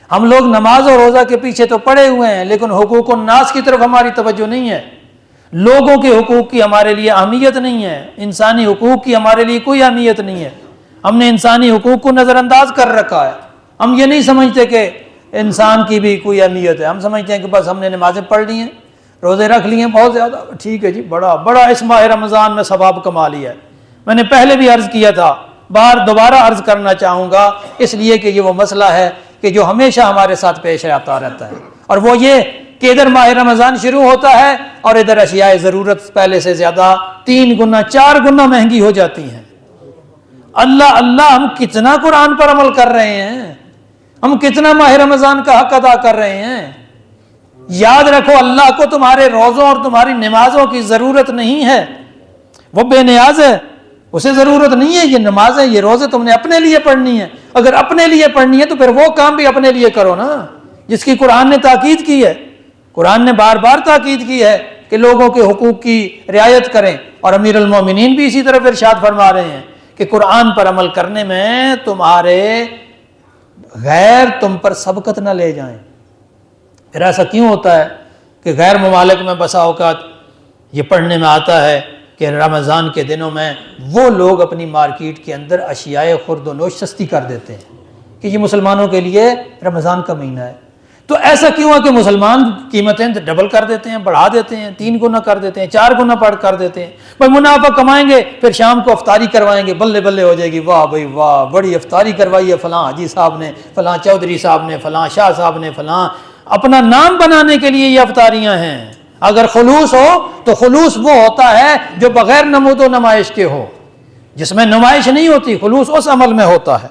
ہم لوگ نماز اور روزہ کے پیچھے تو پڑے ہوئے ہیں، لیکن حقوق الناس کی طرف ہماری توجہ نہیں ہے، لوگوں کے حقوق کی ہمارے لیے اہمیت نہیں ہے، انسانی حقوق کی ہمارے لیے کوئی اہمیت نہیں ہے۔ ہم نے انسانی حقوق کو نظر انداز کر رکھا ہے۔ ہم یہ نہیں سمجھتے کہ انسان کی بھی کوئی اہمیت ہے، ہم سمجھتے ہیں کہ بس ہم نے نمازیں پڑھ لی ہیں، روزے رکھ لیے ہیں بہت زیادہ، ٹھیک ہے جی، بڑا اس ماہ رمضان میں ثواب کما لیا ہے۔ میں نے پہلے بھی عرض کیا تھا، دوبارہ عرض کرنا چاہوں گا، اس لیے کہ یہ وہ مسئلہ ہے کہ جو ہمیشہ ہمارے ساتھ پیش آتا رہتا ہے، اور وہ یہ کہ ادھر ماہ رمضان شروع ہوتا ہے اور ادھر اشیاء ضرورت پہلے سے زیادہ 3 گنا 4 گنا مہنگی ہو جاتی ہیں۔ اللہ اللہ، ہم کتنا قرآن پر عمل کر رہے ہیں، ہم کتنا ماہ رمضان کا حق ادا کر رہے ہیں۔ یاد رکھو، اللہ کو تمہارے روزوں اور تمہاری نمازوں کی ضرورت نہیں ہے، وہ بے نیاز ہے، اسے ضرورت نہیں ہے۔ یہ نمازیں، یہ روزے تم نے اپنے لیے پڑھنی ہے، اگر اپنے لیے پڑھنی ہے تو پھر وہ کام بھی اپنے لیے کرو نا جس کی قرآن نے تاکید کی ہے۔ قرآن نے بار بار تاکید کی ہے کہ لوگوں کے حقوق کی رعایت کریں، اور امیر المومنین بھی اسی طرف ارشاد فرما رہے ہیں کہ قرآن پر عمل کرنے میں تمہارے غیر تم پر سبقت نہ لے جائیں۔ پھر ایسا کیوں ہوتا ہے کہ غیر ممالک میں بسا اوقات یہ پڑھنے میں آتا ہے کہ رمضان کے دنوں میں وہ لوگ اپنی مارکیٹ کے اندر اشیاء خرد و نوش سستی کر دیتے ہیں کہ یہ مسلمانوں کے لیے رمضان کا مہینہ ہے۔ تو ایسا کیوں ہے کہ مسلمان قیمتیں ڈبل کر دیتے ہیں، بڑھا دیتے ہیں، 3 گنا کر دیتے ہیں، 4 گنا کر دیتے ہیں۔ بھائی منافع کمائیں گے، پھر شام کو افطاری کروائیں گے، بلے بلے ہو جائے گی، واہ بھائی واہ، بڑی افطاری کروائی ہے فلاں حاجی صاحب نے، فلاں چودھری صاحب نے، فلاں شاہ صاحب نے، فلاں۔ اپنا نام بنانے کے لیے یہ افطاریاں ہیں۔ اگر خلوص ہو تو خلوص وہ ہوتا ہے جو بغیر نمود و نمائش کے ہو، جس میں نمائش نہیں ہوتی، خلوص اس عمل میں ہوتا ہے۔